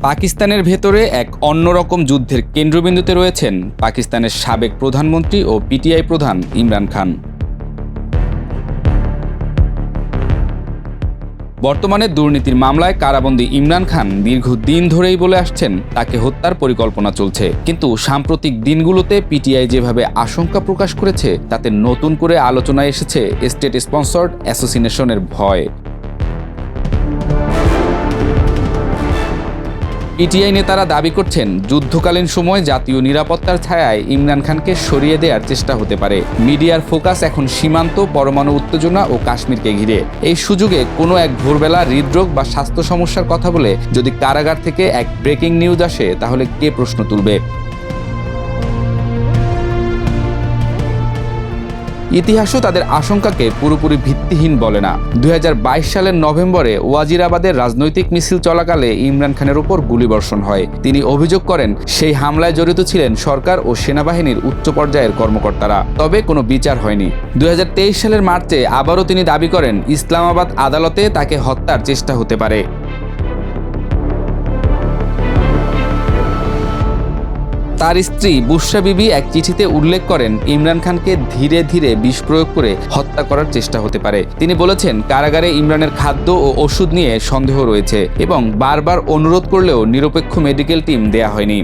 পাকিস্তানের ভেতরে এক অন্যরকম যুদ্ধের কেন্দ্রবিন্দুতে রয়েছেন পাকিস্তানের সাবেক প্রধানমন্ত্রী ও পিটিআই প্রধান ইমরান খান। বর্তমানে দুর্নীতির মামলায় কারাবন্দী ইমরান খান দীর্ঘদিন ধরেই বলে আসছেন তাকে হত্যার পরিকল্পনা চলছে, কিন্তু সাম্প্রতিক দিনগুলোতে পিটিআই যেভাবে আশঙ্কা প্রকাশ করেছে তাতে নতুন করে আলোচনায় এসেছে স্টেট স্পন্সর্ড অ্যাসোসিনেশনের ভয়। পিটিআই নেতারা দাবি করছেন যুদ্ধকালীন সময় জাতীয় নিরাপত্তার ছায়ায় ইমরান খানকে সরিয়ে দেওয়ার চেষ্টা হতে পারে। মিডিয়ার ফোকাস এখন সীমান্ত, পরমাণু উত্তেজনা ও কাশ্মীরকে ঘিরে। এই সুযোগে কোনো এক ভোরবেলা হৃদরোগ বা স্বাস্থ্য সমস্যার কথা বলে যদি কারাগার থেকে এক ব্রেকিং নিউজ আসে, তাহলে কে প্রশ্ন তুলবে? ইতিহাসও তাদের আশঙ্কাকে পুরোপুরি ভিত্তিহীন বলে না। 2022 সালের নভেম্বরে ওয়াজিরাবাদের রাজনৈতিক মিছিল চলাকালে ইমরান খানের উপর গুলিবর্ষণ হয়। তিনি অভিযোগ করেন সেই হামলায় জড়িত ছিলেন সরকার ও সেনাবাহিনীর উচ্চ পর্যায়ের কর্মকর্তারা, তবে কোনো বিচার হয়নি। 2023 সালের মার্চে আবারও তিনি দাবি করেন ইসলামাবাদ আদালতে তাকে হত্যার চেষ্টা হতে পারে। তার স্ত্রী বুশরা বিবি এক চিঠিতে উল্লেখ করেন ইমরান খানকে ধীরে ধীরে বিষ প্রয়োগ করে হত্যা করার চেষ্টা হতে পারে। তিনি বলেছেন কারাগারে ইমরানের খাদ্য ও ওষুধ নিয়ে সন্দেহ রয়েছে এবং বারবার অনুরোধ করলেও নিরপেক্ষ মেডিকেল টিম দেয়া হয়নি।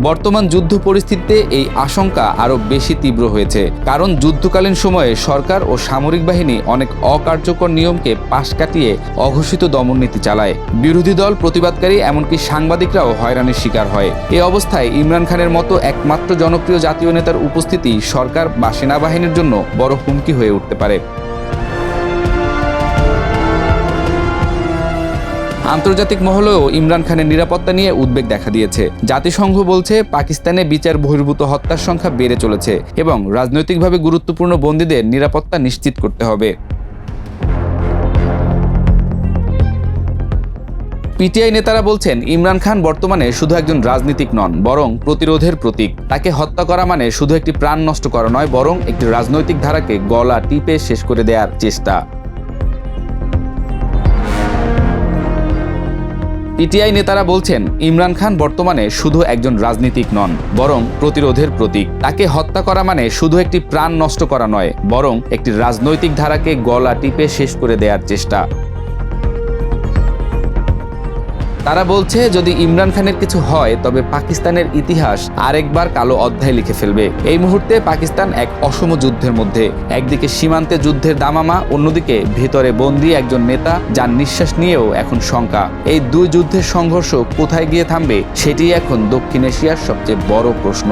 বর্তমান যুদ্ধ পরিস্থিতিতে এই আশঙ্কা আরও বেশি তীব্র হয়েছে, কারণ যুদ্ধকালীন সময়ে সরকার ও সামরিক বাহিনী অনেক অকার্যকর নিয়মকে পাশ কাটিয়ে অঘোষিত দমননীতি চালায়। বিরোধী দল, প্রতিবাদকারী, এমনকি সাংবাদিকরাও হয়রানির শিকার হয়। এ অবস্থায় ইমরান খানের মতো একমাত্র জনপ্রিয় জাতীয় নেতার উপস্থিতি সরকার বা সেনাবাহিনীর জন্য বড় হুমকি হয়ে উঠতে পারে। আন্তর্জাতিক মহলেও ইমরান খানের নিরাপত্তা নিয়ে উদ্বেগ দেখা দিয়েছে। জাতিসংঘ বলছে পাকিস্তানে বিচার বহির্ভূত হত্যার সংখ্যা বেড়ে চলেছে এবং রাজনৈতিকভাবে গুরুত্বপূর্ণ বন্দীদের নিরাপত্তা নিশ্চিত করতে হবে। পিটিআই নেতারা বলছেন ইমরান খান বর্তমানে শুধু একজন রাজনীতিক নন, বরং প্রতিরোধের প্রতীক। তাকে হত্যা করা মানে শুধু একটি প্রাণ নষ্ট করা নয়, বরং একটি রাজনৈতিক ধারাকে গলা টিপে শেষ করে দেওয়ার চেষ্টা। পিটিআই নেতারা বলছেন ইমরান খান বর্তমানে শুধু একজন রাজনীতিক নন, বরং প্রতিরোধের প্রতীক। তাকে হত্যা করা মানে শুধু একটি প্রাণ নষ্ট করা নয়, বরং একটি রাজনৈতিক ধারাকে গলা টিপে শেষ করে দেওয়ার চেষ্টা। তারা বলছে যদি ইমরান খানের কিছু হয় তবে পাকিস্তানের ইতিহাস আরেকবার কালো অধ্যায় লিখে ফেলবে। এই মুহূর্তে পাকিস্তান এক অসম যুদ্ধের মধ্যে। একদিকে সীমান্তে যুদ্ধের দামামা, অন্যদিকে ভেতরে বন্দী একজন নেতা যার নিঃশ্বাস নিয়েও এখন শঙ্কা। এই দুই যুদ্ধের সংঘর্ষ কোথায় গিয়ে থামবে সেটি এখন দক্ষিণ এশিয়ার সবচেয়ে বড় প্রশ্ন।